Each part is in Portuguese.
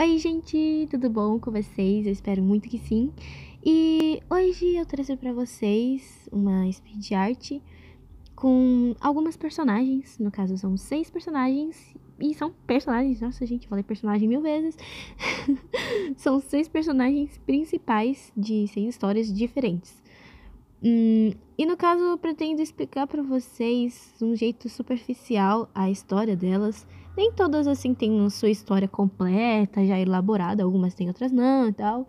Oi, gente, tudo bom com vocês? Eu espero muito que sim. E hoje eu trouxe pra vocês uma speed art com algumas personagens. No caso, são 6 personagens. E são personagens, nossa, gente, falei personagem 1000 vezes. São 6 personagens principais de 6 histórias diferentes. E no caso, eu pretendo explicar pra vocês de um jeito superficial a história delas. Nem todas, assim, têm a sua história completa, já elaborada, algumas têm, outras não e tal.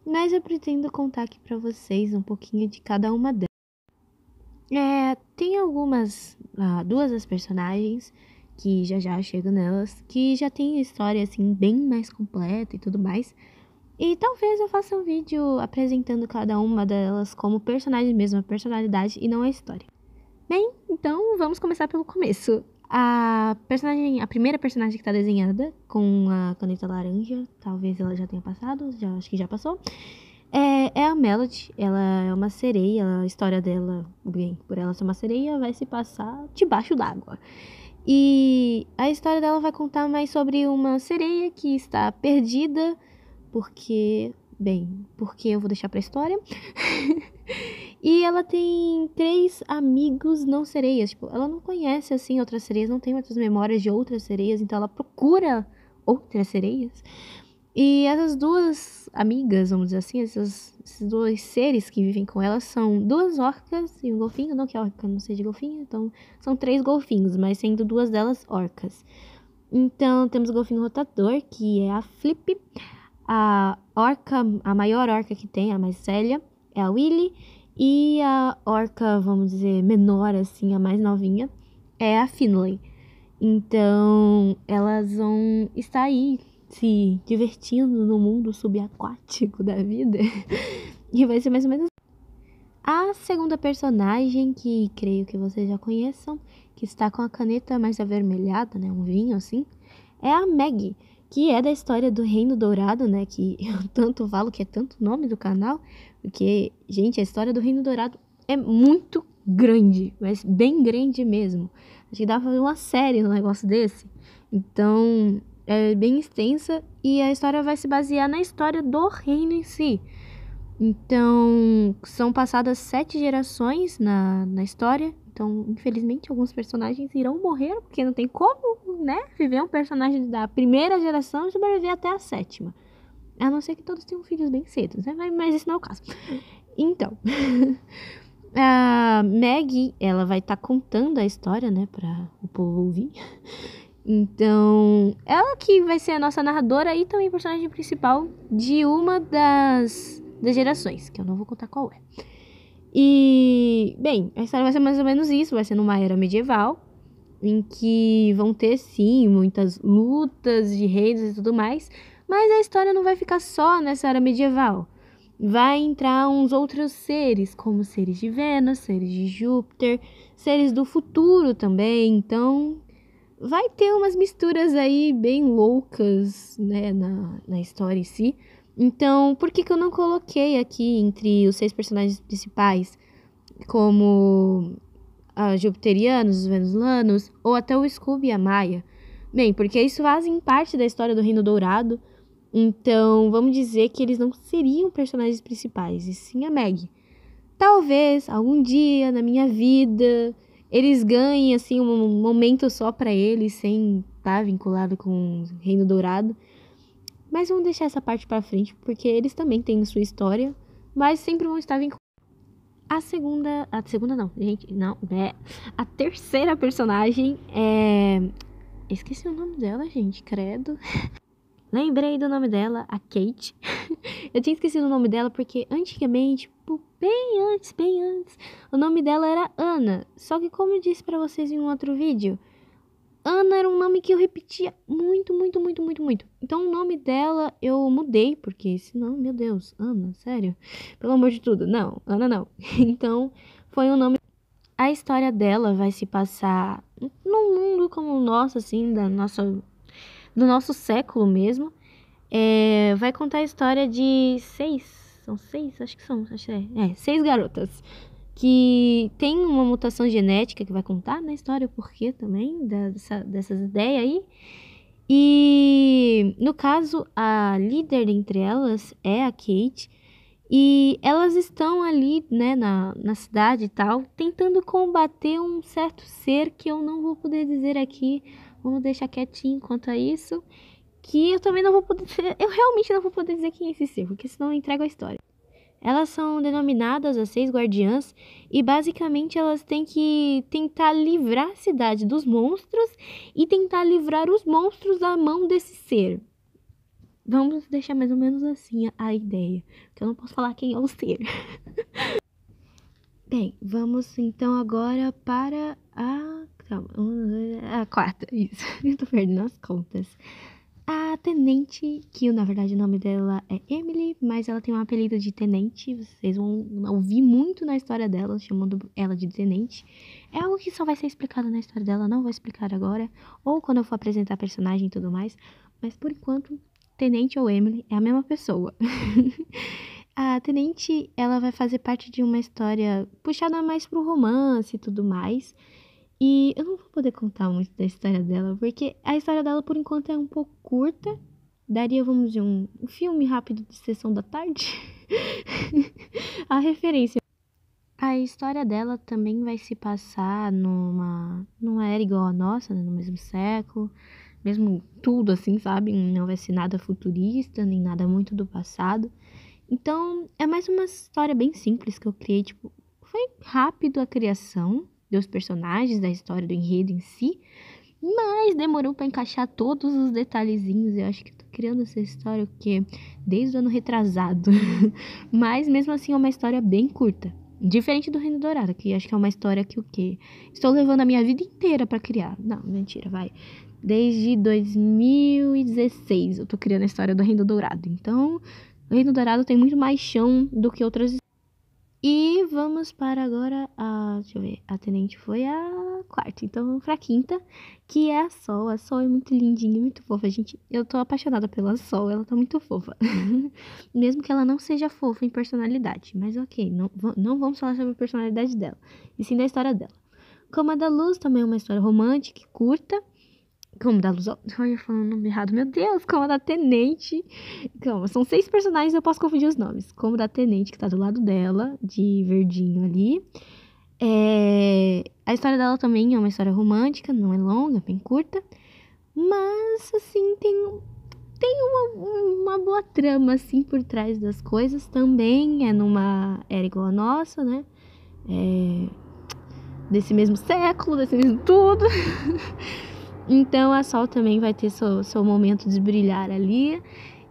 Mas eu pretendo contar aqui pra vocês um pouquinho de cada uma delas. Tem algumas, duas das personagens, que já chego nelas, que já tem a história, assim, bem mais completa e tudo mais. E talvez eu faça um vídeo apresentando cada uma delas como personagem mesmo, a personalidade e não a história. Bem, então vamos começar pelo começo. A primeira personagem que tá desenhada com a caneta laranja, talvez ela já tenha passado, acho que já passou. É a Melody, ela é uma sereia, a história dela, bem, por ela ser uma sereia, vai se passar debaixo d'água. E a história dela vai contar mais sobre uma sereia que está perdida porque eu vou deixar pra história. E ela tem 3 amigos não sereias. Tipo, ela não conhece, assim, outras sereias, não tem outras memórias de outras sereias, então ela procura outras sereias. E essas duas amigas, vamos dizer assim, esses dois seres que vivem com ela são 2 orcas e um golfinho. Não que a orca não seja golfinho, então são 3 golfinhos, mas sendo 2 delas orcas. Então temos o golfinho rotador, que é a Flip. A orca, a maior orca que tem, a mais velha, é a Willy. E a orca, vamos dizer, menor, assim, a mais novinha, é a Finley. Então, elas vão estar aí se divertindo no mundo subaquático da vida. E vai ser mais ou menos. A segunda personagem, que creio que vocês já conheçam, que está com a caneta mais avermelhada, né, um vinho assim, é a Maggie, que é da história do Reino Dourado, né, que eu tanto falo que é tanto nome do canal, porque, gente, a história do Reino Dourado é muito grande, mas bem grande mesmo. Acho que dá pra fazer uma série no negócio desse. Então, é bem extensa e a história vai se basear na história do reino em si. Então, são passadas 7 gerações na história. Então, infelizmente, alguns personagens irão morrer, porque não tem como, né, viver um personagem da primeira geração e sobreviver até a 7ª. A não ser que todos tenham filhos bem cedo, né? Mas esse não é o caso. Então, a Maggie, ela vai estar contando a história, né, para o povo ouvir. Então, ela que vai ser a nossa narradora e também personagem principal de uma das gerações, que eu não vou contar qual é. E, bem, a história vai ser mais ou menos isso, vai ser numa era medieval, em que vão ter, sim, muitas lutas de reis e tudo mais, mas a história não vai ficar só nessa era medieval. Vai entrar uns outros seres, como seres de Vênus, seres de Júpiter, seres do futuro também, então vai ter umas misturas aí bem loucas, né, na história em si. Então, por que eu não coloquei aqui entre os 6 personagens principais como os jupiterianos, os venusianos, ou até o Scooby e a Maya? Bem, porque eles fazem parte da história do Reino Dourado, então vamos dizer que eles não seriam personagens principais, e sim a Maggie. Talvez, algum dia na minha vida, eles ganhem, assim, um momento só pra eles, sem estar vinculado com o Reino Dourado. Mas vamos deixar essa parte pra frente, porque eles também têm sua história, mas sempre vão estar vinculados. A segunda não, gente, não, a terceira personagem é... Esqueci o nome dela, gente, credo. Lembrei do nome dela, a Kate. Eu tinha esquecido o nome dela porque antigamente, tipo, bem antes, o nome dela era Ana. Só que como eu disse pra vocês em um outro vídeo, Ana era um nome que eu repetia muito. Então o nome dela eu mudei, porque senão, meu Deus, Ana, sério? Pelo amor de tudo, não, Ana não. Então foi um nome. A história dela vai se passar num mundo como o nosso, assim, do nosso século mesmo. Vai contar a história de 6, são 6? Acho que são, 6 garotas que tem uma mutação genética que vai contar na história o porquê também dessas ideias aí. E E, no caso, a líder entre elas é a Kate. E elas estão ali, né, na cidade e tal, tentando combater um certo ser que eu não vou poder dizer aqui. Vamos deixar quietinho quanto a isso. Que eu também não vou poder dizer, eu realmente não vou poder dizer quem é esse ser, porque senão eu entrego a história. Elas são denominadas as 6 guardiãs e basicamente elas têm que tentar livrar a cidade dos monstros e tentar livrar os monstros da mão desse ser. Vamos deixar mais ou menos assim a ideia, que eu não posso falar quem é o ser. Bem, vamos então agora para a quarta, isso, eu tô perdendo as contas. A Tenente, que na verdade o nome dela é Emily, mas ela tem um apelido de Tenente, vocês vão ouvir muito na história dela, chamando ela de Tenente. É algo que só vai ser explicado na história dela, não vou explicar agora, ou quando eu for apresentar a personagem e tudo mais, mas por enquanto, Tenente ou Emily é a mesma pessoa. A Tenente, ela vai fazer parte de uma história puxada mais pro romance e tudo mais. E eu não vou poder contar muito da história dela, porque a história dela, por enquanto, é um pouco curta. Daria, vamos dizer, um filme rápido de sessão da tarde. A referência. A história dela também vai se passar numa era igual a nossa, né, no mesmo século. Mesmo tudo assim, sabe? Não vai ser nada futurista, nem nada muito do passado. Então, é mais uma história bem simples que eu criei, tipo, foi rápido a criação dos personagens, da história, do enredo em si, mas demorou pra encaixar todos os detalhezinhos. Eu acho que tô criando essa história o quê? Desde o ano retrasado. Mas mesmo assim é uma história bem curta. Diferente do Reino Dourado, que acho que é uma história que o quê? Estou levando a minha vida inteira pra criar. Não, mentira, vai. Desde 2016 eu tô criando a história do Reino Dourado. Então, o Reino Dourado tem muito mais chão do que outras. E vamos para agora a... Deixa eu ver. A Tenente foi a quarta. Então vamos pra quinta, que é a Sol. A Sol é muito lindinha, muito fofa, gente. Eu tô apaixonada pela Sol. Ela tá muito fofa. Mesmo que ela não seja fofa em personalidade. Mas ok, não vamos falar sobre a personalidade dela. E sim da história dela. Como a da Luz, também é uma história romântica e curta. Como da Luz... Olha, falando o nome errado. Meu Deus, como a da Tenente. Calma, são 6 personagens, eu posso confundir os nomes. Como da Tenente, que tá do lado dela, de verdinho ali. A história dela também é uma história romântica, não é longa, é bem curta. Mas, assim, tem uma boa trama, assim, por trás das coisas. Também é numa era igual a nossa, né? Desse mesmo século, desse mesmo tudo. Então a Sol também vai ter seu momento de brilhar ali.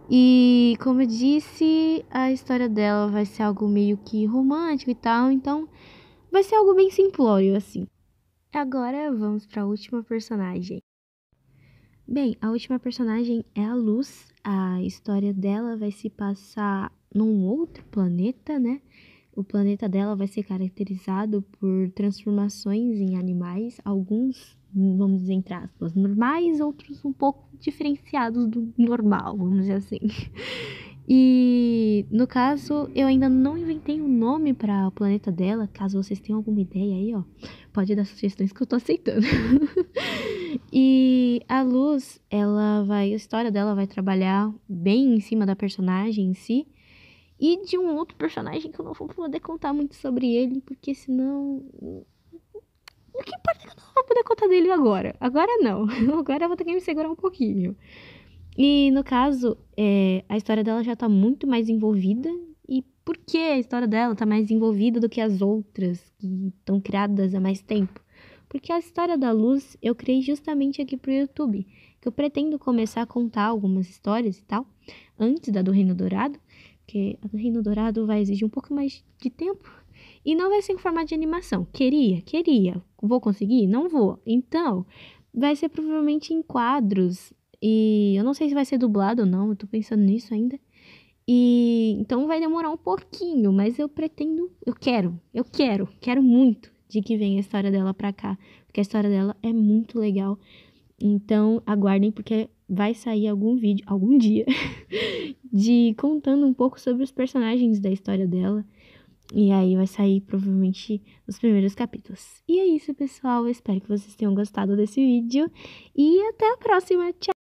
E como eu disse, a história dela vai ser algo meio que romântico e tal. Então vai ser algo bem simplório, assim. Agora vamos para a última personagem. Bem, a última personagem é a Luz. A história dela vai se passar num outro planeta, né? O planeta dela vai ser caracterizado por transformações em animais, alguns, vamos dizer, entre aspas, normais, outros um pouco diferenciados do normal, vamos dizer assim. E, no caso, eu ainda não inventei um nome para o planeta dela, caso vocês tenham alguma ideia aí, ó, pode dar sugestões que eu tô aceitando. E a Luz, a história dela vai trabalhar bem em cima da personagem em si, e de um outro personagem que eu não vou poder contar muito sobre ele, porque senão... O que importa é que eu não vou poder contar dele agora. Agora não. Agora eu vou ter que me segurar um pouquinho. E no caso, a história dela já tá muito mais envolvida. E por que a história dela tá mais envolvida do que as outras que estão criadas há mais tempo? Porque a história da Luz eu criei justamente aqui pro YouTube. Que eu pretendo começar a contar algumas histórias e tal, antes da do Reino Dourado. Porque a do Reino Dourado vai exigir um pouco mais de tempo. E não vai ser em formato de animação. Queria. Vou conseguir? Não vou. Então, vai ser provavelmente em quadros. E eu não sei se vai ser dublado ou não. Eu tô pensando nisso ainda. E então vai demorar um pouquinho. Mas eu pretendo. Quero muito de que venha a história dela pra cá. Porque a história dela é muito legal. Então, aguardem, porque vai sair algum vídeo, algum dia, de contando um pouco sobre os personagens da história dela. E aí vai sair, provavelmente, nos primeiros capítulos. E é isso, pessoal. Eu espero que vocês tenham gostado desse vídeo. E até a próxima. Tchau!